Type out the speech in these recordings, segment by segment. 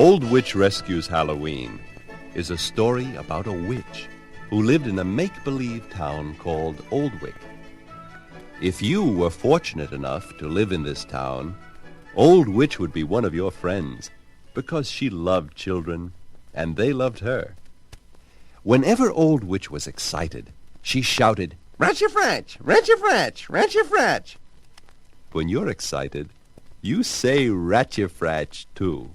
Old Witch Rescues Halloween is a story about a witch who lived in a make-believe town called Old Wick. If you were fortunate enough to live in this town, Old Witch would be one of your friends because she loved children and they loved her. Whenever Old Witch was excited, she shouted, "Ranch your French! Ranch your French! Ranch your French!" When you're excited, you say rat-your-fratch too.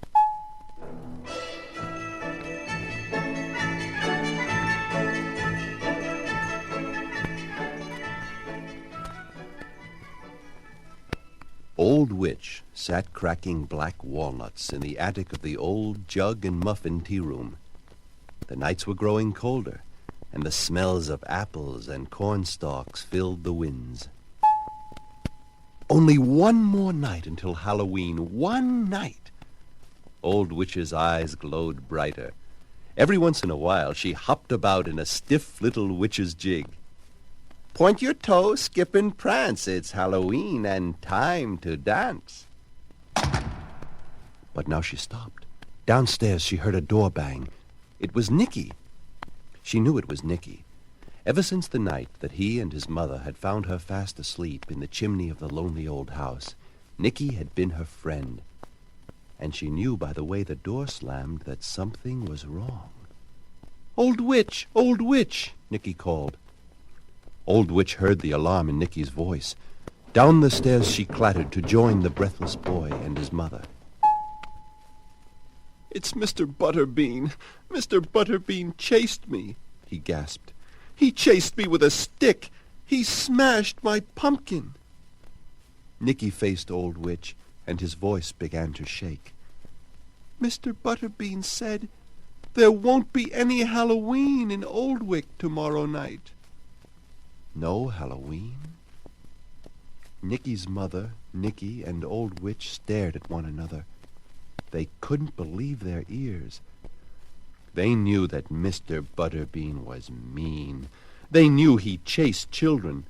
Old Witch sat cracking black walnuts in the attic of the old jug and muffin tea room. The nights were growing colder, and the smells of apples and cornstalks filled the winds. Only one more night until Halloween. One night! Old Witch's eyes glowed brighter. Every once in a while she hopped about in a stiff little witch's jig. "Point your toe, skip and prance. It's Halloween and time to dance." But now she stopped. Downstairs she heard a door bang. It was Nicky. She knew it was Nicky. Ever since the night that he and his mother had found her fast asleep in the chimney of the lonely old house, Nicky had been her friend. And she knew by the way the door slammed that something was wrong. "Old Witch! Old Witch!" Nicky called. Old Witch heard the alarm in Nicky's voice. Down the stairs she clattered to join the breathless boy and his mother. "It's Mr. Butterbean. Mr. Butterbean chased me," he gasped. "He chased me with a stick. He smashed my pumpkin." Nicky faced Old Witch, and his voice began to shake. "Mr. Butterbean said there won't be any Halloween in Old Wick tomorrow night." No Halloween? Nicky's mother, Nicky, and Old Witch stared at one another. They couldn't believe their ears. They knew that Mr. Butterbean was mean. They knew he chased children.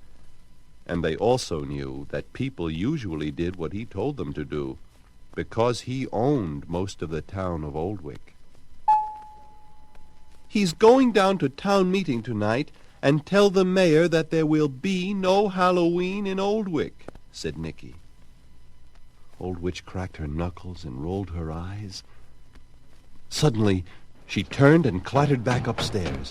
And they also knew that people usually did what he told them to do, because he owned most of the town of Old Wick. "He's going down to town meeting tonight and tell the mayor that there will be no Halloween in Old Wick," said Nicky. Old Witch cracked her knuckles and rolled her eyes. Suddenly, she turned and clattered back upstairs.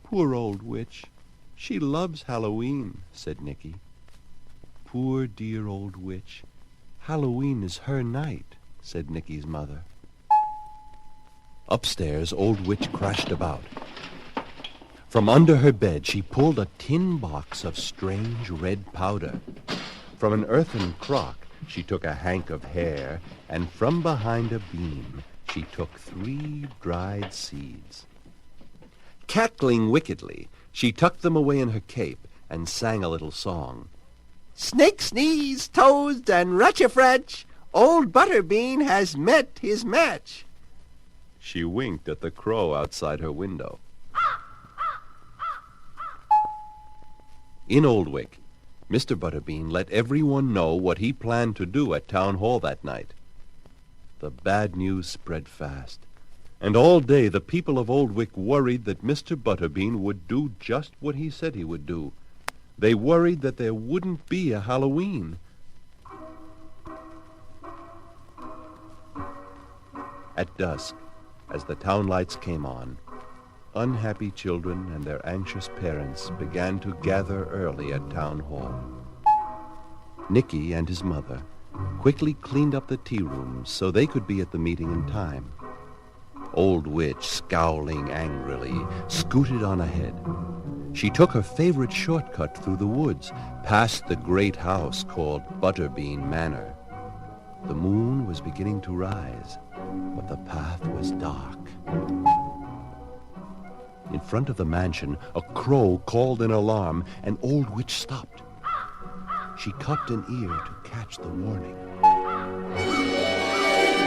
"Poor Old Witch. She loves Halloween," said Nicky. "Poor dear Old Witch. Halloween is her night," said Nicky's mother. Upstairs, Old Witch crashed about. From under her bed, she pulled a tin box of strange red powder. From an earthen crock, she took a hank of hair, and from behind a beam, she took 3 dried seeds. Cackling wickedly, she tucked them away in her cape and sang a little song. "Snake sneeze, toads, and rat-your-fratch, Old Butterbean has met his match." She winked at the crow outside her window. In Old Wick, Mr. Butterbean let everyone know what he planned to do at Town Hall that night. The bad news spread fast, and all day the people of Old Wick worried that Mr. Butterbean would do just what he said he would do. They worried that there wouldn't be a Halloween. At dusk, as the town lights came on, unhappy children and their anxious parents began to gather early at Town Hall. Nicky and his mother quickly cleaned up the tea rooms so they could be at the meeting in time. Old Witch, scowling angrily, scooted on ahead. She took her favorite shortcut through the woods, past the great house called Butterbean Manor. The moon was beginning to rise, but the path was dark. In front of the mansion, a crow called an alarm, and Old Witch stopped. She cocked an ear to catch the warning.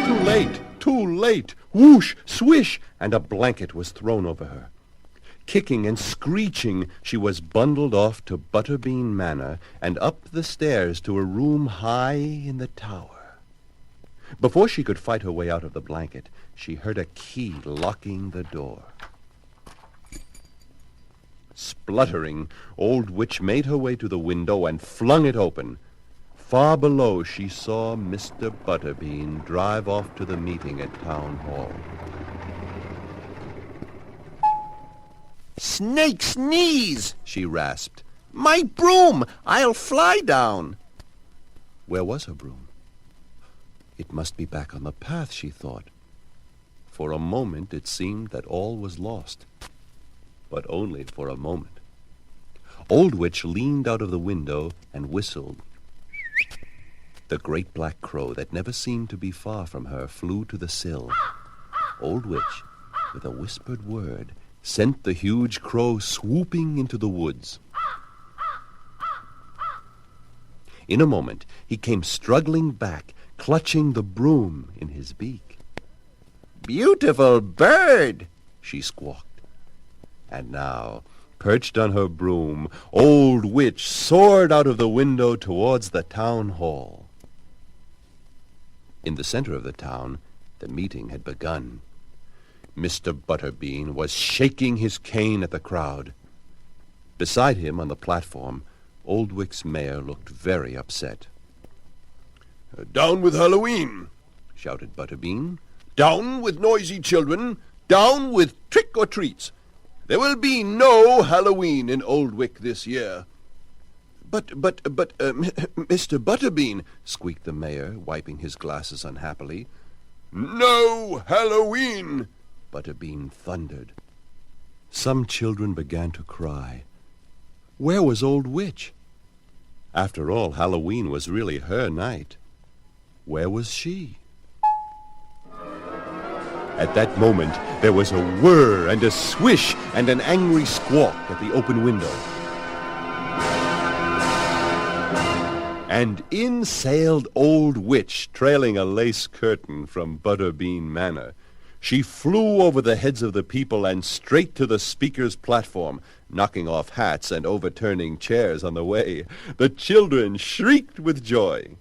Too late! Too late! Whoosh! Swish! And a blanket was thrown over her. Kicking and screeching, she was bundled off to Butterbean Manor and up the stairs to a room high in the tower. Before she could fight her way out of the blanket, she heard a key locking the door. Spluttering, Old Witch made her way to the window and flung it open. Far below, she saw Mr. Butterbean drive off to the meeting at Town Hall. Snake's knees, she rasped. My broom! I'll fly down. Where was her broom? It must be back on the path, she thought. For a moment it seemed that all was lost. But only for a moment. Old Witch leaned out of the window and whistled. The great black crow that never seemed to be far from her flew to the sill. Old Witch, with a whispered word, sent the huge crow swooping into the woods. In a moment, he came struggling back, clutching the broom in his beak. Beautiful bird, she squawked. And now, perched on her broom, Old Witch soared out of the window towards the town hall. In the center of the town, the meeting had begun. Mr. Butterbean was shaking his cane at the crowd. Beside him on the platform, Old Wick's mayor looked very upset. "Down with Halloween!" shouted Butterbean. "Down with noisy children! Down with trick-or-treats! There will be no Halloween in Old Wick this year." But, Mr. Butterbean, squeaked the mayor, wiping his glasses unhappily. "No Halloween!" Butterbean thundered. Some children began to cry. Where was Old Witch? After all, Halloween was really her night. Where was she? At that moment, there was a whir and a swish and an angry squawk at the open window. And in sailed Old Witch, trailing a lace curtain from Butterbean Manor. She flew over the heads of the people and straight to the speaker's platform, knocking off hats and overturning chairs on the way. The children shrieked with joy.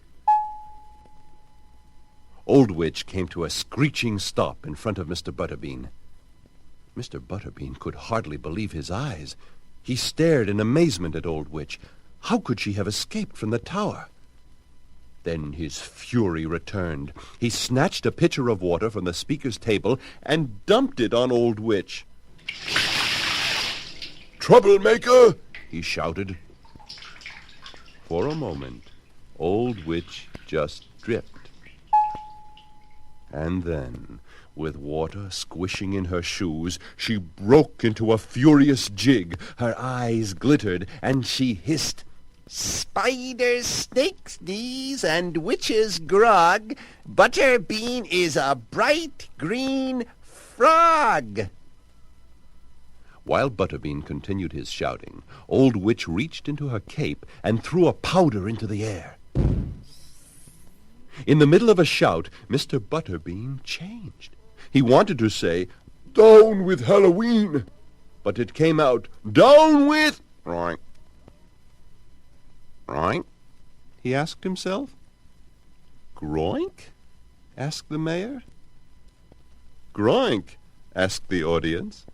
Old Witch came to a screeching stop in front of Mr. Butterbean. Mr. Butterbean could hardly believe his eyes. He stared in amazement at Old Witch. How could she have escaped from the tower? Then his fury returned. He snatched a pitcher of water from the speaker's table and dumped it on Old Witch. "Troublemaker!" he shouted. For a moment, Old Witch just dripped. And then, with water squishing in her shoes, she broke into a furious jig. Her eyes glittered, and she hissed, Spiders, snakes' knees, and witches' grog. Butterbean is a bright green frog. While Butterbean continued his shouting, Old Witch reached into her cape and threw a powder into the air. In the middle of a shout, Mr. Butterbean changed. He wanted to say, "Down with Halloween!" but it came out, "Down with..." Right? He asked himself. Groink? Asked the mayor. Groink? Asked the audience.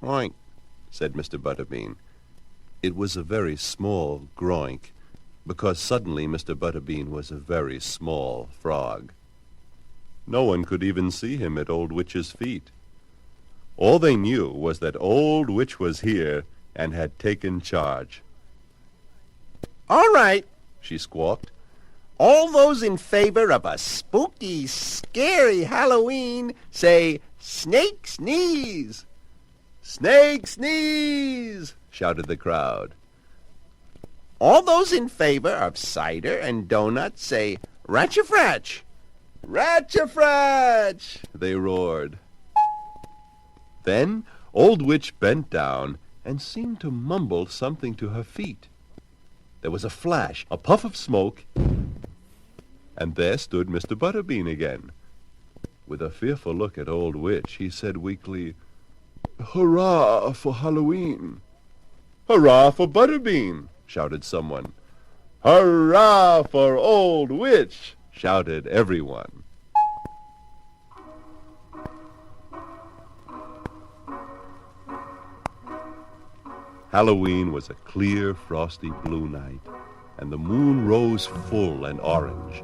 Groink, said Mr. Butterbean. It was a very small groink, because suddenly Mr. Butterbean was a very small frog. No one could even see him at Old Witch's feet. All they knew was that Old Witch was here and had taken charge. All right, she squawked. All those in favor of a spooky, scary Halloween say snake's knees. Snake's knees, shouted the crowd. All those in favor of cider and donuts say Ratcha-fratch. Ratcha-fratch, they roared. Then Old Witch bent down and seemed to mumble something to her feet. There was a flash, a puff of smoke, and there stood Mr. Butterbean again. With a fearful look at Old Witch, he said weakly, "Hurrah for Halloween!" "Hurrah for Butterbean!" shouted someone. "Hurrah for Old Witch!" shouted everyone. Halloween was a clear, frosty blue night, and the moon rose full and orange.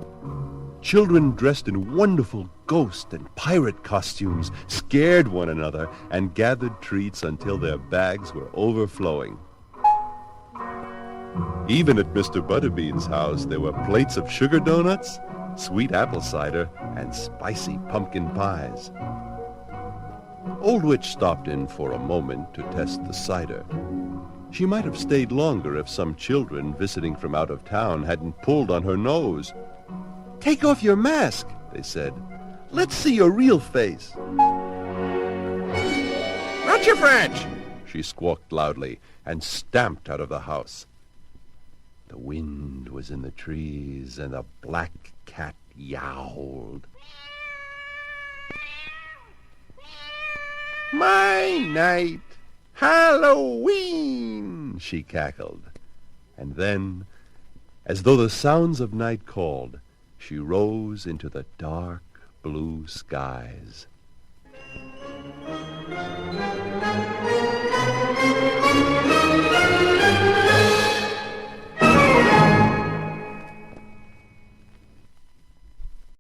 Children dressed in wonderful ghost and pirate costumes scared one another and gathered treats until their bags were overflowing. Even at Mr. Butterbean's house, there were plates of sugar donuts, sweet apple cider, and spicy pumpkin pies. Old Witch stopped in for a moment to test the cider. She might have stayed longer if some children visiting from out of town hadn't pulled on her nose. "Take off your mask," they said. "Let's see your real face." Not your French! She squawked loudly and stamped out of the house. The wind was in the trees, and the black cat yowled. My night! Halloween! She cackled. And then, as though the sounds of night called, she rose into the dark blue skies.